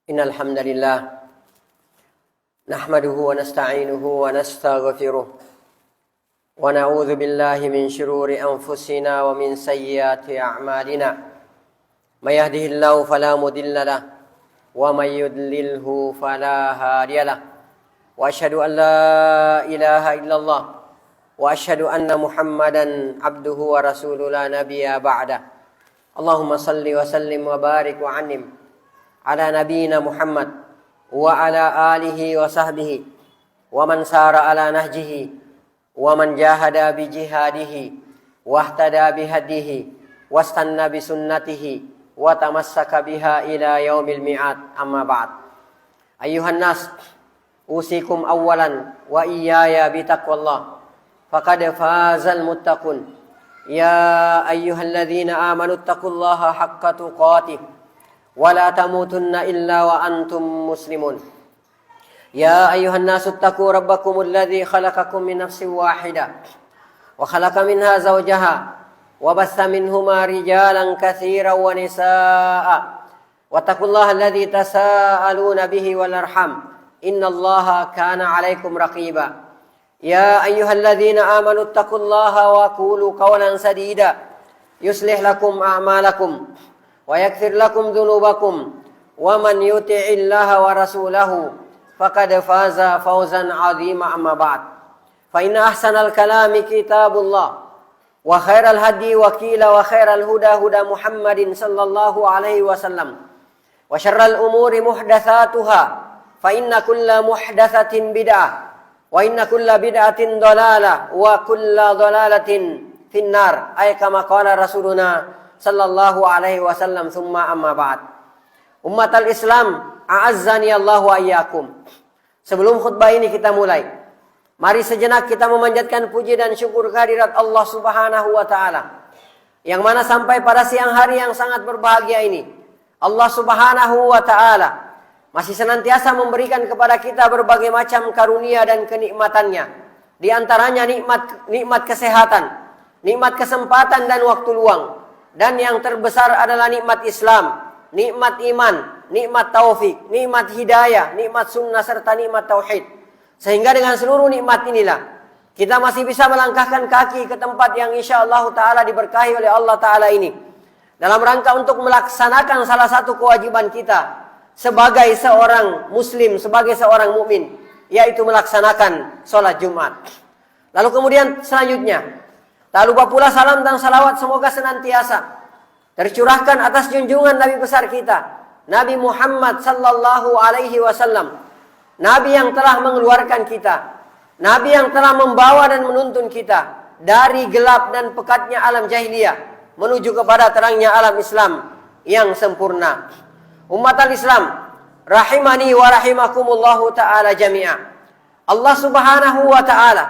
Innal hamdalillah nahmaduhu wa nasta'inuhu wa nastaghfiruh wa na'udzu billahi min shururi anfusina wa min sayyiati a'malina. May yahdihillahu fala mudilla lahu wa may yudlilhu fala hadiya lahu. Wa asyhadu an la ilaha illallah wa asyhadu anna Muhammadan abduhu wa rasuluhu la nabiyya ba'da. Allahumma salli wa sallim wa barik wa an'im ala nabiyina Muhammad wa ala alihi wa sahbihi wa man sara ala nahjihi wa man jahada bi jihadihi wa ihtada bi hadihi wastanna bi sunnatihi wa tamassaka biha ila yaumil mi'ad. Amma ba'd. Ayuhan nas, usikum awwalan wa iyaya bi taqwallah faqad fazal muttaqun. Ya ayyuhalladzina amanu taqullaha haqqa tuqatih wa la tamutunna illa wa antum muslimun. Ya ayyuhan nasu taqu rabbakumul ladzi khalaqakum min nafsin wahidah wa khalaqa minha zawjaha wa bassa minhuma rijalan katsiran wa nisaa'a wattaqullaha alladzi tasaaluna bihi wal arham innallaha kana 'alaikum raqiba. Ya ayyuhalladzina amanu taqullaha wa qulu qawlan sadida yuslih lakum a'malakum wa yaghfir lakum dzunubakum wa man yuti'illaha wa rasulahu faqad faza fawzan 'azima. Amma ba'd. Fa inna ahsanal kalami kitabullah wa khairal hadi wa qila wa khairal huda huda Muhammadin sallallahu alaihi wasallam wa syarral umuri muhdatsatuha fa inna kulla muhdatsatin bid'ah wa inna kulla bid'atin dhalalah wa kulla dhalalatin finnar. Ay kama qala rasuluna sallallahu alaihi wasallam. Summa amma ba'd. Ummatal Islam, a'azzani Allah wa iyyakum. Sebelum khutbah ini kita mulai, mari sejenak kita memanjatkan puji dan syukur kehadirat Allah Subhanahu wa taala, yang mana sampai pada siang hari yang sangat berbahagia ini, Allah Subhanahu wa taala masih senantiasa memberikan kepada kita berbagai macam karunia dan kenikmatannya. Di antaranya nikmat kesehatan, nikmat kesempatan dan waktu luang. Dan yang terbesar adalah nikmat Islam, nikmat iman, nikmat taufik, nikmat hidayah, nikmat sunnah serta nikmat tauhid. Sehingga dengan seluruh nikmat inilah kita masih bisa melangkahkan kaki ke tempat yang insyaallah taala diberkahi oleh Allah taala ini, dalam rangka untuk melaksanakan salah satu kewajiban kita sebagai seorang muslim, sebagai seorang mukmin, yaitu melaksanakan sholat Jumat. Lalu kemudian selanjutnya, tak lupa pula salam dan salawat semoga senantiasa tercurahkan atas junjungan Nabi besar kita, Nabi Muhammad sallallahu alaihi wasallam. Nabi yang telah mengeluarkan kita, Nabi yang telah membawa dan menuntun kita dari gelap dan pekatnya alam jahiliyah menuju kepada terangnya alam Islam yang sempurna. Umat al-Islam, rahimani wa rahimakumullahu ta'ala jami'a. Allah Subhanahu wa ta'ala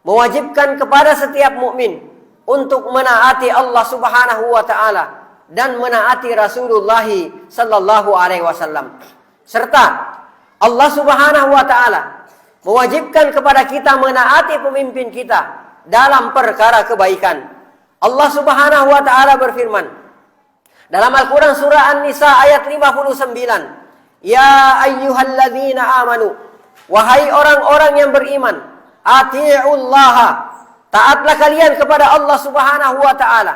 mewajibkan kepada setiap mukmin untuk menaati Allah Subhanahu wa taala dan menaati Rasulullah sallallahu alaihi wasallam. Serta Allah Subhanahu wa taala mewajibkan kepada kita menaati pemimpin kita dalam perkara kebaikan. Allah Subhanahu wa taala berfirman dalam Al-Qur'an surah An-Nisa ayat 59, "Ya ayyuhalladzina amanu, wahai orang-orang yang beriman, ati'ullaha, taatlah kalian kepada Allah Subhanahu wa taala,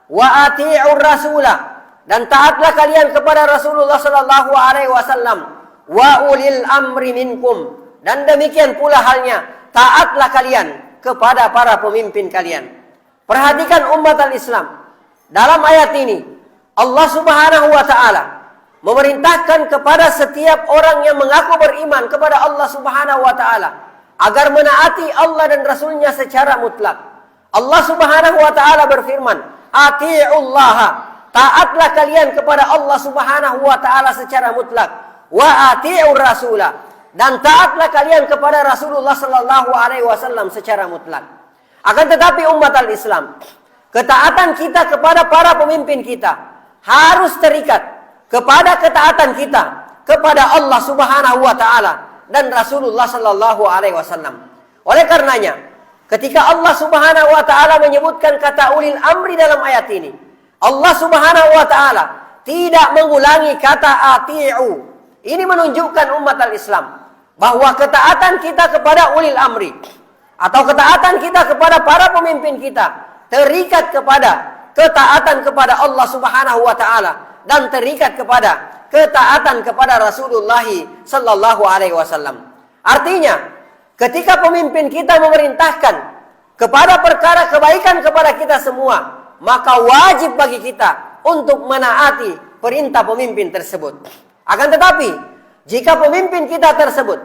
wa ati'ur rasulah, dan taatlah kalian kepada Rasulullah sallallahu alaihi wasallam, wa ulil amri minkum, dan demikian pula halnya taatlah kalian kepada para pemimpin kalian." Perhatikan umat al-Islam, dalam ayat ini Allah Subhanahu wa taala memerintahkan kepada setiap orang yang mengaku beriman kepada Allah Subhanahu wa taala agar menaati Allah dan Rasulnya secara mutlak. Allah Subhanahu wa ta'ala berfirman, ati'ullaha, taatlah kalian kepada Allah Subhanahu wa ta'ala secara mutlak, wa ati'ur rasulah, dan taatlah kalian kepada Rasulullah sallallahu alaihi wasallam secara mutlak. Akan tetapi umat al-Islam, ketaatan kita kepada para pemimpin kita harus terikat kepada ketaatan kita kepada Allah Subhanahu wa ta'ala dan Rasulullah sallallahu alaihi wasallam. Oleh karenanya, ketika Allah Subhanahu wa taala menyebutkan kata ulil amri dalam ayat ini, Allah Subhanahu wa taala tidak mengulangi kata ati'u Ini menunjukkan umat al-Islam bahwa ketaatan kita kepada ulil amri atau ketaatan kita kepada para pemimpin kita terikat kepada ketaatan kepada Allah Subhanahu wa taala dan terikat kepada ketaatan kepada Rasulullah sallallahu alaihi wasallam. Artinya, ketika pemimpin kita memerintahkan kepada perkara kebaikan kepada kita semua, maka wajib bagi kita untuk menaati perintah pemimpin tersebut. Akan tetapi, jika pemimpin kita tersebut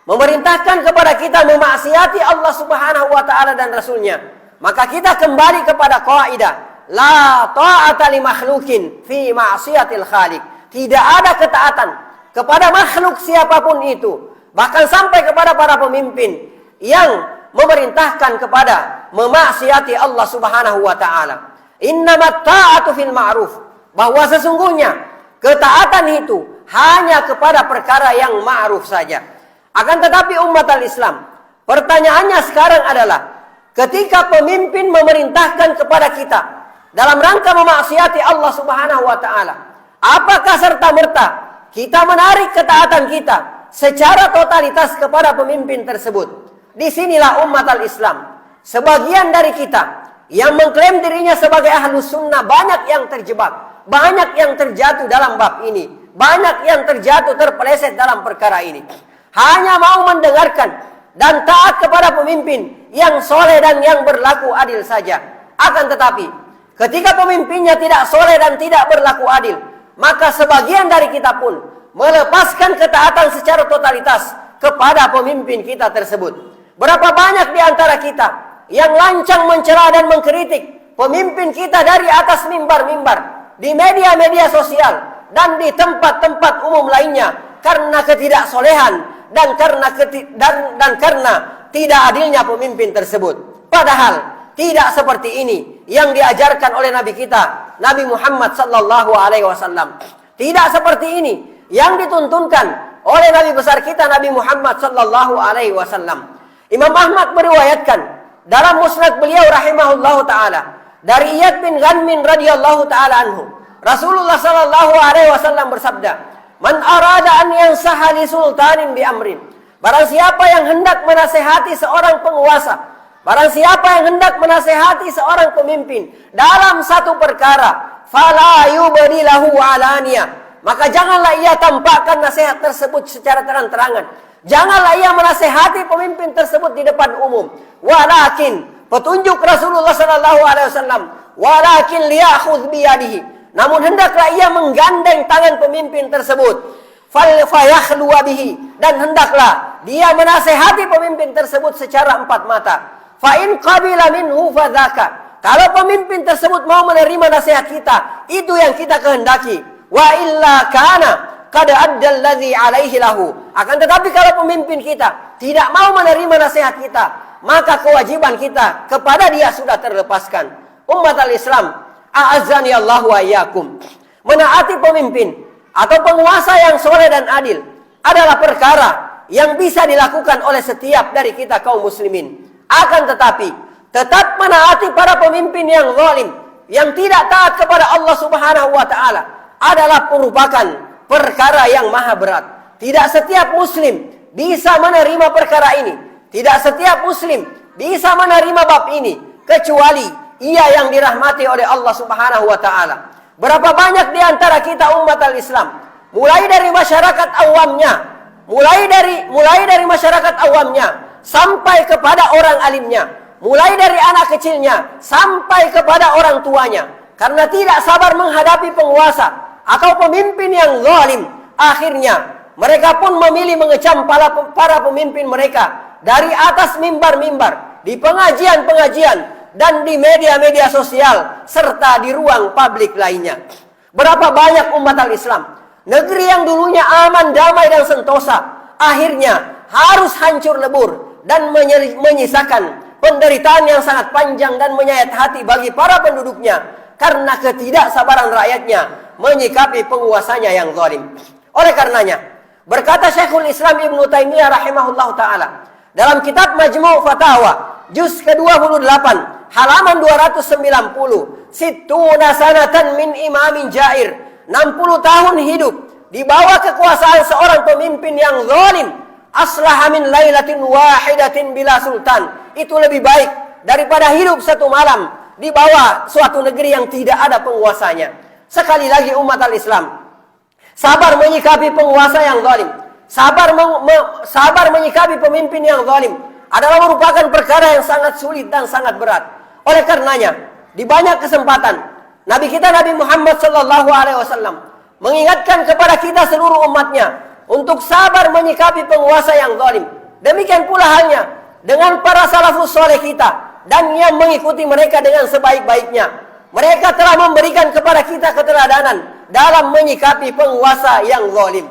memerintahkan kepada kita memaksiati Allah Subhanahu wa taala dan Rasulnya, maka kita kembali kepada kaidah la ta'ata li makhlukin fi ma'siyatil khaliq. Tidak ada ketaatan kepada makhluk siapapun itu, bahkan sampai kepada para pemimpin yang memerintahkan kepada memaksiati Allah Subhanahu wa taala. Innamat ta'atu fil ma'ruf, bahwa sesungguhnya ketaatan itu hanya kepada perkara yang ma'ruf saja. Akan tetapi umat al-Islam, pertanyaannya sekarang adalah, ketika pemimpin memerintahkan kepada kita dalam rangka memaksiati Allah Subhanahu wa taala, apakah serta-merta kita menarik ketaatan kita secara totalitas kepada pemimpin tersebut? Disinilah umat al-Islam, sebagian dari kita yang mengklaim dirinya sebagai ahlus sunnah banyak yang terjebak, banyak yang terjatuh dalam bab ini, banyak yang terjatuh terpeleset dalam perkara ini. Hanya mau mendengarkan dan taat kepada pemimpin yang soleh dan yang berlaku adil saja. Akan tetapi, ketika pemimpinnya tidak soleh dan tidak berlaku adil, maka sebagian dari kita pun melepaskan ketaatan secara totalitas kepada pemimpin kita tersebut. Berapa banyak di antara kita yang lancang mencela dan mengkritik pemimpin kita dari atas mimbar-mimbar, di media-media sosial, dan di tempat-tempat umum lainnya, karena ketidaksolehan dan karena tidak adilnya pemimpin tersebut. Padahal tidak seperti ini yang diajarkan oleh Nabi kita, Nabi Muhammad sallallahu alaihi wasallam. Tidak seperti ini yang dituntunkan oleh Nabi besar kita, Nabi Muhammad sallallahu alaihi wasallam. Imam Ahmad meriwayatkan dalam musnad beliau rahimahullahu taala dari Iyad bin Ghanmin radhiyallahu taala anhu, Rasulullah sallallahu alaihi wasallam bersabda, "Man arada an yansaha li sultanin bi amrin." Barang siapa yang hendak menasehati seorang penguasa, barang siapa yang hendak menasehati seorang pemimpin dalam satu perkara, fala yubdi lahu alaniya, maka janganlah ia tampakkan nasihat tersebut secara terang-terangan. Janganlah ia menasehati pemimpin tersebut di depan umum. Walakin, petunjuk Rasulullah sallallahu alaihi wasallam, walakin liyakhudh bi yadihi, namun hendaklah ia menggandeng tangan pemimpin tersebut, fayakhlu bihi, dan hendaklah dia menasehati pemimpin tersebut secara empat mata. Fa in qabila minhu fadzaka, kalau pemimpin tersebut mau menerima nasihat kita, itu yang kita kehendaki. Wa illa kana qad adda alladhi alaihi lahu, akan tetapi kalau pemimpin kita tidak mau menerima nasihat kita, maka kewajiban kita kepada dia sudah terlepaskan. Umat al-Islam, a'azzani Allah wa iyyakum, menaati pemimpin atau penguasa yang soleh dan adil adalah perkara yang bisa dilakukan oleh setiap dari kita kaum muslimin. Akan tetapi, tetap menaati para pemimpin yang zalim, yang tidak taat kepada Allah Subhanahu wa taala, adalah merupakan perkara yang maha berat. Tidak setiap muslim bisa menerima perkara ini. Tidak setiap muslim bisa menerima bab ini, kecuali ia yang dirahmati oleh Allah Subhanahu wa taala. Berapa banyak di antara kita umat al-Islam, mulai dari masyarakat awamnya, mulai dari masyarakat awamnya sampai kepada orang alimnya, mulai dari anak kecilnya sampai kepada orang tuanya, karena tidak sabar menghadapi penguasa atau pemimpin yang zalim, akhirnya mereka pun memilih mengecam para pemimpin mereka dari atas mimbar-mimbar, di pengajian-pengajian, dan di media-media sosial, serta di ruang publik lainnya. Berapa banyak umat al-Islam, negeri yang dulunya aman, damai, dan sentosa, akhirnya harus hancur lebur dan menyisakan penderitaan yang sangat panjang dan menyayat hati bagi para penduduknya, karena ketidaksabaran rakyatnya menyikapi penguasanya yang zalim. Oleh karenanya, berkata Syekhul Islam Ibnu Taimiyah rahimahullah ta'ala dalam kitab Majmu' Fatawa, juz ke-28, halaman 290, "Sittuna sanatan min imamin jair." 60 tahun hidup di bawah kekuasaan seorang pemimpin yang zalim, aslaha min lailatin wahidatin bila sultan. Itu lebih baik daripada hidup satu malam di bawah suatu negeri yang tidak ada penguasanya. Sekali lagi umat al-Islam, sabar menyikapi penguasa yang zalim, sabar menyikapi pemimpin yang zalim adalah merupakan perkara yang sangat sulit dan sangat berat. Oleh karenanya, di banyak kesempatan Nabi kita Nabi Muhammad sallallahu alaihi wasallam mengingatkan kepada kita seluruh umatnya untuk sabar menyikapi penguasa yang zalim. Demikian pula halnya dengan para salafus soleh kita dan yang mengikuti mereka dengan sebaik-baiknya. Mereka telah memberikan kepada kita keteladanan dalam menyikapi penguasa yang zalim.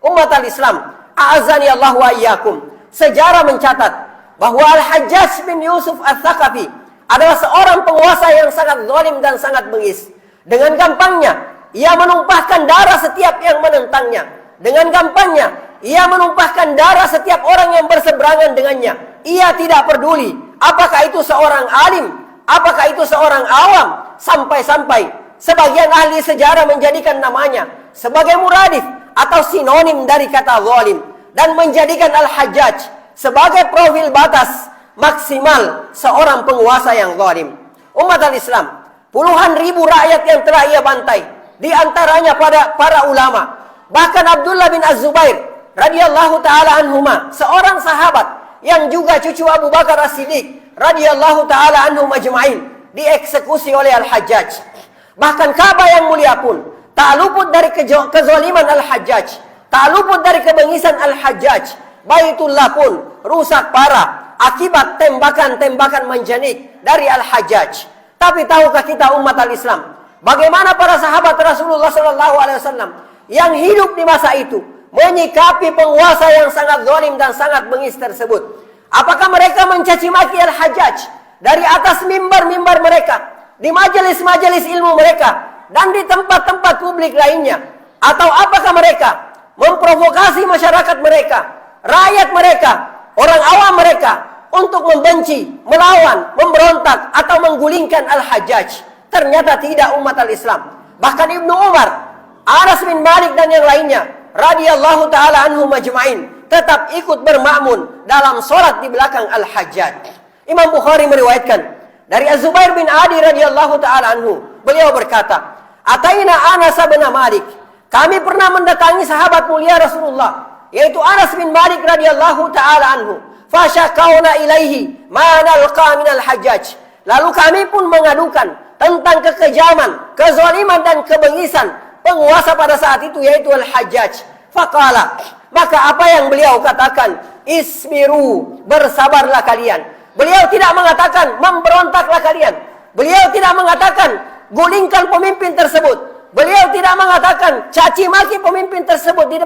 Umat al-Islam, a'azani Allah wa iyyakum. Sejarah mencatat bahwa Al-Hajjaj bin Yusuf Al-Thaqafi adalah seorang penguasa yang sangat zalim dan sangat bengis. Dengan gampangnya ia menumpahkan darah setiap yang menentangnya. Dengan gampangnya ia menumpahkan darah setiap orang yang berseberangan dengannya. Ia tidak peduli apakah itu seorang alim, apakah itu seorang awam. Sampai-sampai sebagian ahli sejarah menjadikan namanya sebagai muradif atau sinonim dari kata zalim, dan menjadikan Al-Hajjaj sebagai profil batas maksimal seorang penguasa yang zalim. Umat al-Islam, puluhan ribu rakyat yang telah ia bantai, di antaranya para ulama. Bahkan Abdullah bin Az-Zubair radhiyallahu taala anhuma, seorang sahabat yang juga cucu Abu Bakar As-Siddiq radhiyallahu taala anhum ajma'in, dieksekusi oleh Al-Hajjaj. Bahkan Ka'bah yang mulia pun tak luput dari kezaliman Al-Hajjaj, tak luput dari kebengisan Al-Hajjaj. Baitullah pun rusak parah akibat tembakan-tembakan menjenik dari Al-Hajjaj. Tapi tahukah kita umat al-Islam, bagaimana para sahabat Rasulullah SAW yang hidup di masa itu menyikapi penguasa yang sangat zalim dan sangat bengis tersebut? Apakah mereka mencaci maki Al-Hajjaj dari atas mimbar-mimbar mereka, di majelis-majelis ilmu mereka, dan di tempat-tempat publik lainnya? Atau apakah mereka memprovokasi masyarakat mereka, rakyat mereka, orang awam mereka untuk membenci, melawan, memberontak, atau menggulingkan Al-Hajjaj? Ternyata tidak umat al-Islam. Bahkan Ibnu Umar, Anas bin Malik dan yang lainnya radhiyallahu taala anhum ajma'in tetap ikut bermakmun dalam solat di belakang Al-Hajjaj. Imam Bukhari meriwayatkan dari Az-Zubair bin Adi radhiyallahu taala anhu, beliau berkata, "Ataina Anas bin Malik." Kami pernah mendatangi sahabat mulia Rasulullah, yaitu Anas bin Malik radhiyallahu taala anhu. Fasyakauna ilaihi ma nalqa min al-Hajjaj. Lalu kami pun mengadukan tentang kekejaman, kezaliman dan kebengisan penguasa pada saat itu, yaitu Al-Hajjaj. Faqala, maka apa yang beliau katakan? Isbiru, bersabarlah kalian. Beliau tidak mengatakan memberontaklah kalian. Beliau tidak mengatakan gulingkan pemimpin tersebut. Beliau tidak mengatakan caci maki pemimpin tersebut di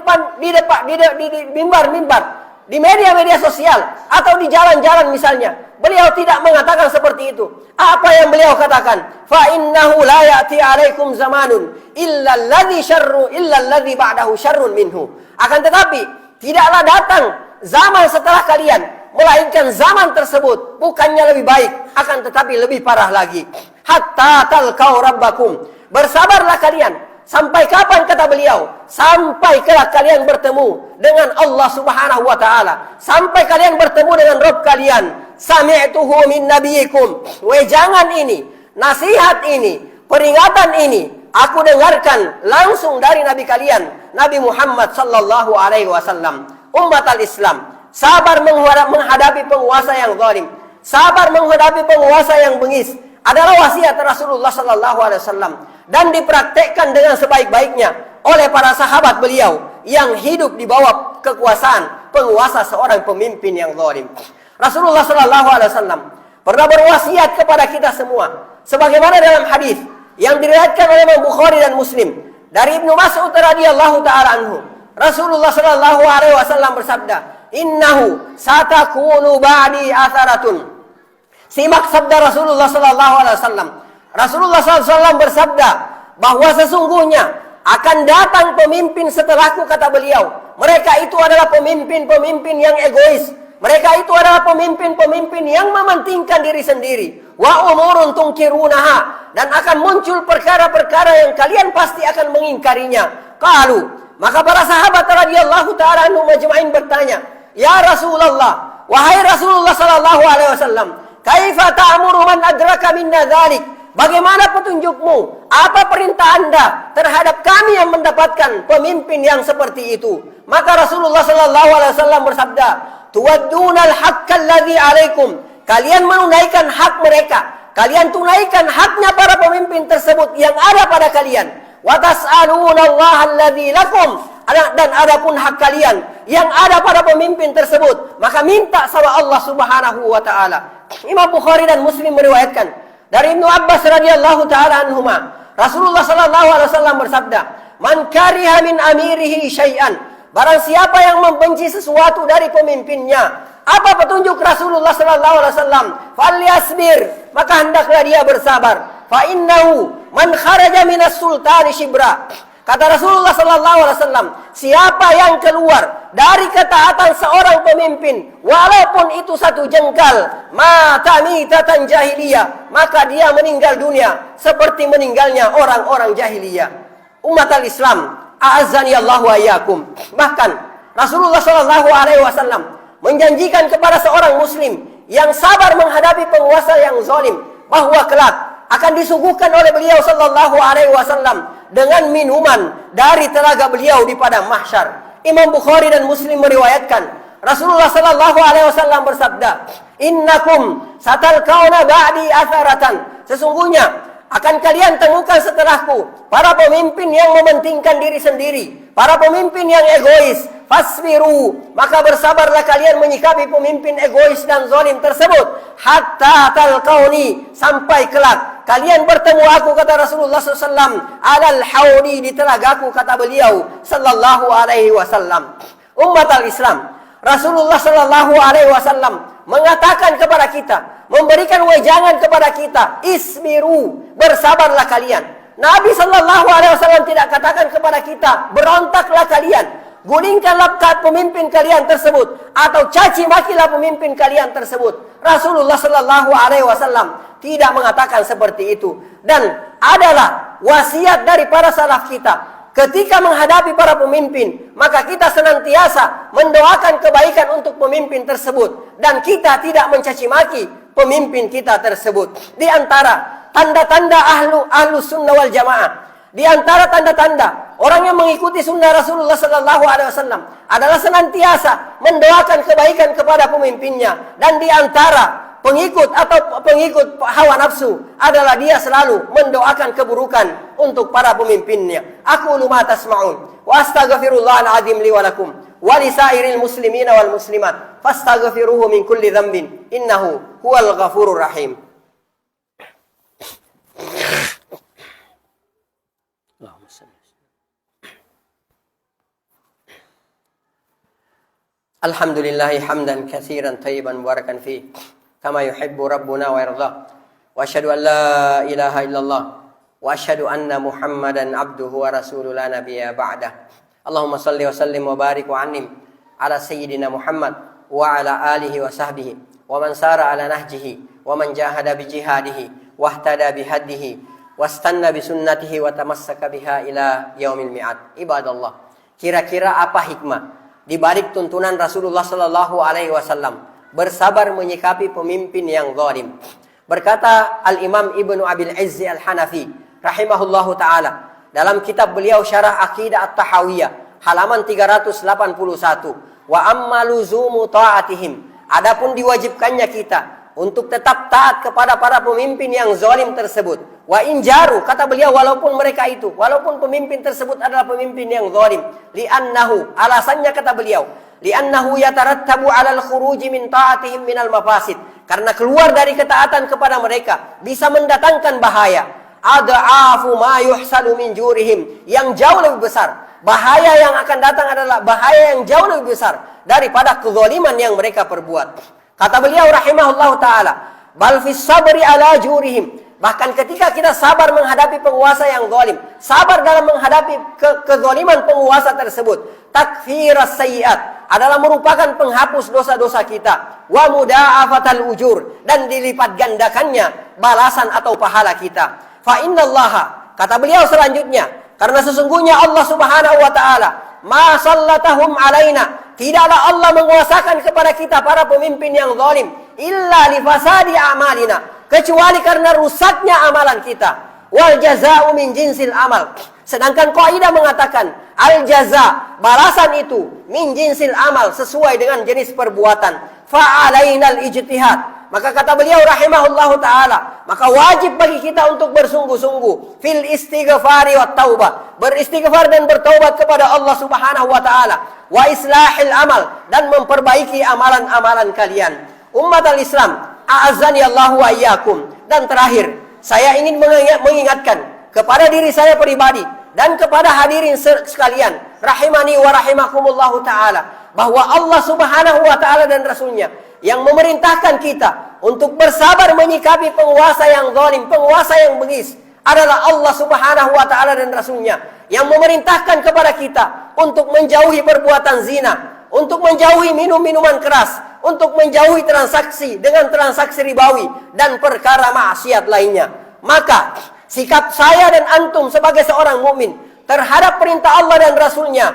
mimbar-mimbar, di media-media sosial atau di jalan-jalan misalnya. Beliau tidak mengatakan seperti itu. Apa yang beliau katakan? Fa innahu la ya'ti 'alaikum zamanun illa alladhi ba'dahu syarrun minhu. Akan tetapi tidaklah datang zaman setelah kalian, melainkan zaman tersebut bukannya lebih baik, akan tetapi lebih parah lagi. Hatta talqau rabbakum. Bersabarlah kalian. Sampai kapan, kata beliau? Sampai kelak kalian bertemu dengan Allah Subhanahu wa taala. Sampai kalian bertemu dengan Rabb kalian. Sami'tuhu min nabiyikum. Wejangan ini, nasihat ini, peringatan ini aku dengarkan langsung dari nabi kalian, Nabi Muhammad sallallahu alaihi wasallam. Umat al-Islam, sabar menghadapi penguasa yang zalim, sabar menghadapi penguasa yang bengis adalah wasiat Rasulullah sallallahu alaihi wasallam dan dipraktekkan dengan sebaik-baiknya oleh para sahabat beliau yang hidup di bawah kekuasaan penguasa seorang pemimpin yang zalim. Rasulullah sallallahu alaihi wasallam pernah berwasiat kepada kita semua sebagaimana dalam hadis yang diriwayatkan oleh Imam Bukhari dan Muslim dari Ibnu Mas'ud radhiyallahu taala anhu. Rasulullah sallallahu alaihi wasallam bersabda, "Innahu satakunu ba'di atharatun." Simak sabda Rasulullah sallallahu alaihi wasallam. Rasulullah sallallahu alaihi wasallam bersabda bahwa sesungguhnya akan datang pemimpin setelahku, kata beliau. Mereka itu adalah pemimpin-pemimpin yang egois. Mereka itu adalah pemimpin-pemimpin yang mementingkan diri sendiri. Wa umurun tungkirunaha, dan akan muncul perkara-perkara yang kalian pasti akan mengingkarinya. Qalu, Maka para sahabat radhiyallahu ta'ala anhum majma'in bertanya, "Ya Rasulullah, wahai Rasulullah sallallahu alaihi wasallam, kaifa ta'muru man adraka minna dzalik?" Bagaimana petunjukmu? Apa perintah Anda terhadap kami yang mendapatkan pemimpin yang seperti itu? Maka Rasulullah sallallahu alaihi wasallam bersabda, "Tuwaddunal haqqal ladzi 'alaikum." Kalian menunaikan hak mereka. Kalian tunaikan haknya para pemimpin tersebut yang ada pada kalian. Wa tas'alunallaha alladzi lakum. Dan adapun hak kalian yang ada pada pemimpin tersebut, maka minta sama Allah Subhanahu wa taala. Imam Bukhari dan Muslim meriwayatkan dari Ibnu Abbas radhiyallahu taala anhuma, Rasulullah sallallahu alaihi wasallam bersabda, "Man kariha min amirihi syai'an." Barang siapa yang membenci sesuatu dari pemimpinnya, apa petunjuk Rasulullah sallallahu alaihi wasallam? "Falyasbir." Maka hendaklah dia bersabar. "Fa innahu man kharaja minas sultani shibra." Kata Rasulullah sallallahu alaihi wasallam, siapa yang keluar dari ketaatan seorang pemimpin, walaupun itu satu jengkal, mata mitatan jahiliyah, maka dia meninggal dunia seperti meninggalnya orang-orang jahiliyah. Umat al-Islam, a'azzani Allahu wa iyyakum. Bahkan Rasulullah sallallahu alaihi wasallam menjanjikan kepada seorang muslim yang sabar menghadapi penguasa yang zalim bahwa kelak akan disuguhkan oleh beliau sallallahu alaihi wasallam dengan minuman dari telaga beliau di padang mahsyar. Imam Bukhari dan Muslim meriwayatkan Rasulullah sallallahu alaihi wasallam bersabda, "Innakum satalqauna ba'di atharatan." Sesungguhnya akan kalian temukan setelahku para pemimpin yang mementingkan diri sendiri, para pemimpin yang egois. Fasbiru, maka bersabarlah kalian menyikapi pemimpin egois dan zalim tersebut, hatta talqauni, sampai kelak kalian bertemu aku, kata Rasulullah SAW, alal haudi, di telagaku, kata beliau sallallahu alaihi wasallam. Umat al-Islam, Rasulullah sallallahu alaihi wasallam mengatakan kepada kita, memberikan wejangan kepada kita, isbiru, bersabarlah kalian. Nabi sallallahu alaihi wasallam tidak katakan kepada kita, berontaklah kalian, gulingkanlah pemimpin kalian tersebut, atau caci makilah pemimpin kalian tersebut. Rasulullah sallallahu alaihi wasallam tidak mengatakan seperti itu. Dan adalah wasiat dari para salaf kita, ketika menghadapi para pemimpin, maka kita senantiasa mendoakan kebaikan untuk pemimpin tersebut, dan kita tidak mencaci maki pemimpin kita tersebut. Di antara tanda-tanda ahlu sunnah wal jamaah, di antara tanda-tanda orang yang mengikuti sunnah Rasulullah sallallahu alaihi wasallam adalah senantiasa mendoakan kebaikan kepada pemimpinnya. Dan di antara pengikut hawa nafsu adalah dia selalu mendoakan keburukan untuk para pemimpinnya. Aqulu ma tasma'un wa astaghfirullahal azim li wa lakum wa lisairil muslimina wal muslimat fastaghfiruhu min kulli dhanbin innahu huwal ghafurur rahim. Alhamdulillahi hamdan katsiran thayyiban mubarakan fi kama yuhibbu rabbuna wa yarda. Wa asyhadu an la ilaha illallah wa asyhadu anna Muhammadan abduhu wa rasuluhu la nabiyya ba'dah. Allahumma shalli wa sallim wa barik wa annim ala sayyidina Muhammad wa ala alihi wa sahbihi wa man sara ala nahjihi wa man jahada bi jihadihi wa ihtada bi hadihi wastanna bi sunnatihi wa tamassaka biha ila yaumil mi'ad. Ibadallah, kira-kira apa hikmah di balik tuntunan Rasulullah sallallahu alaihi wasallam bersabar menyikapi pemimpin yang zalim? Berkata Al-Imam Ibnu Abil Izzi Al-Hanafi rahimahullahu taala dalam kitab beliau Syarah Aqidah At-Tahawiyah halaman 381, wa amma luzumu ta'atihim, adapun diwajibkannya kita untuk tetap taat kepada para pemimpin yang zalim tersebut. Wa injaru, kata beliau, walaupun pemimpin tersebut adalah pemimpin yang zalim, li'annahu, alasannya kata beliau, li'annahu yatarattabu 'alal khuruji min ta'atihim minal mafasid, karena keluar dari ketaatan kepada mereka bisa mendatangkan bahaya, ad'afu ma yuhsalu min jurihim, yang jauh lebih besar. Bahaya yang akan datang adalah bahaya yang jauh lebih besar daripada kezaliman yang mereka perbuat. Kata beliau rahimahullahu taala, bal fis sabri ala jurihim, bahkan ketika kita sabar menghadapi penguasa yang zalim, sabar dalam menghadapi kezaliman penguasa tersebut, takfiras sayyiat, adalah merupakan penghapus dosa-dosa kita, wa muda'afatal ujur, dan dilipat gandakannya balasan atau pahala kita. Fa innallaha, kata beliau selanjutnya, Karena sesungguhnya Allah Subhanahu wa taala ma sallatahum alaina, tidaklah Allah menguasakan kepada kita para pemimpin yang zalim illa li fasadi a'malina, kecuali karena rusaknya amalan kita. Wal jazaa'u min jinsil amal. Sedangkan kaidah mengatakan al jaza, balasan itu min jinsil amal, sesuai dengan jenis perbuatan. Fa alainal ijtihad. Maka kata beliau rahimahullahu taala, maka wajib bagi kita untuk bersungguh-sungguh fil istighfari wat taubah, beristighfar dan bertaubat kepada Allah Subhanahu wa taala, wa islahil amal, dan memperbaiki amalan-amalan kalian. Umat al-Islam, a'azzani Allahu wa iyyakum. Dan terakhir, saya ingin mengingatkan kepada diri saya pribadi dan kepada hadirin sekalian, rahimani wa rahimakumullahu taala, bahwa Allah Subhanahu wa taala dan Rasulnya yang memerintahkan kita untuk bersabar menyikapi penguasa yang zalim, penguasa yang bengis, adalah Allah Subhanahu wa taala dan Rasulnya. Yang memerintahkan kepada kita untuk menjauhi perbuatan zina, untuk menjauhi minum-minuman keras, untuk menjauhi transaksi dengan transaksi ribawi dan perkara maksiat lainnya. Maka sikap saya dan antum sebagai seorang mukmin terhadap perintah Allah dan Rasulnya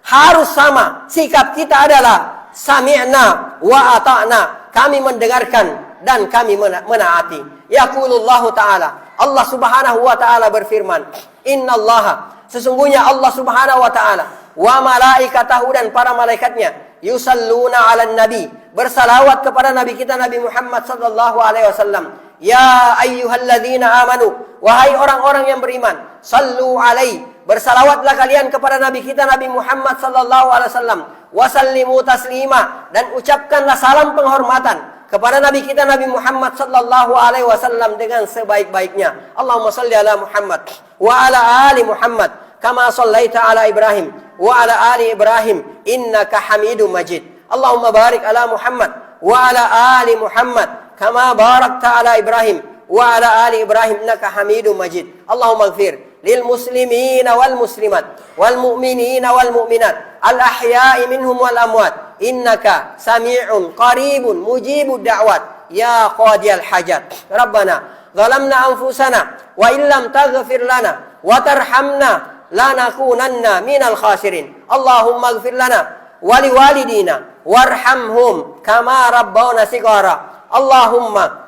harus sama. Sikap kita adalah sami'na wa ata'na, kami mendengarkan dan kami menaati. Yaqulullahu ta'ala, Allah Subhanahu wa ta'ala berfirman, innallaha, sesungguhnya Allah Subhanahu wa ta'ala, wa malaikatahu, dan para malaikatnya, yusalluna 'alan nabi, bersalawat kepada nabi kita Nabi Muhammad sallallahu alaihi wasallam. Ya ayyuhalladzina amanu, wahai orang-orang yang beriman, sallu alaihi, bersalawatlah kalian kepada nabi kita Nabi Muhammad sallallahu alaihi wasallam, wasallimu taslima, dan ucapkanlah salam penghormatan kepada nabi kita Nabi Muhammad sallallahu alaihi wasallam dengan sebaik-baiknya. Allahumma salli ala Muhammad wa ala ali Muhammad kama sallaita ala Ibrahim wa ala ali Ibrahim innaka Hamidum Majid. Allahumma barik ala Muhammad wa ala ali Muhammad kama barakta ala Ibrahim wa ala ali Ibrahim innaka Hamidum Majid. Allahumma ighfir lil muslimina wal muslimat wal mu'minina wal mu'minat al ahya'i minhum wal amwat innaka sami'un qaribun mujibud da'wat ya qadiyal hajat. Rabbana zalamna anfusana wa illam taghfir lana wa tarhamna lanakunanna minal khasirin. Allahumma ighfir lana wa liwalidina warhamhum kama rabbawna shighara. Allahumma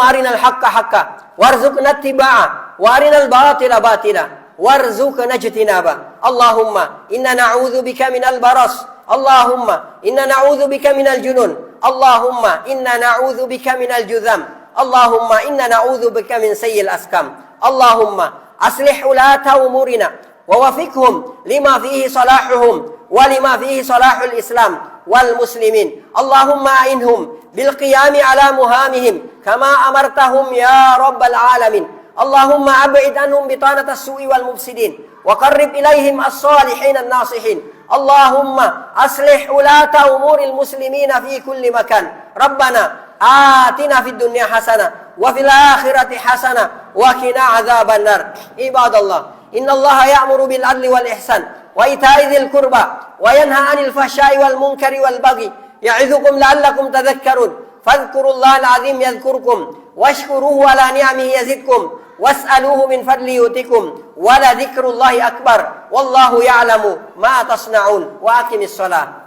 arinal haqqa haqqa warzuqna ittiba'a wa arinal batila batila warzuqna ijtinaba. Allahumma inna na'udzu bika minal baras. Allahumma inna na'udzu bika minal junun. Allahumma inna na'udzu bika minal juzam. Allahumma inna na'udzu bika min sayyi'il askam. Allahumma aslih ulata umurina wa wafiqhum lima fihi salahuhum wa lima fihi salahul Islam wal muslimin. Allahumma a'inhum bil qiyami ala muhamihim kama amartahum ya rabbal alamin. Allahumma ab'id anhum bitanatas su'i wal mufsidin wa qarrib ilaihim as-salihin an-nasihin. Allahumma aslih ulata umuril muslimina fi kulli makan. Rabbana atina fid dunya hasanah wa fil akhirati hasanah wa qina adzaban nar. Ibadallah, innallaha ya'muru bil adli wal ihsan wa ita'i dzil qurba wa yanha 'anil fahsya'i wal munkari wal baghi ya'idzukum la'allakum tadhakkarun. Fadhkurullahal 'azim yadhkurkum washkuruhu 'ala ni'amihi yazidkum was'aluhu min fadli yutikum wa la dzikrullahi akbar wallahu ya'lamu ma tasna'un. Wa aqimis shalah.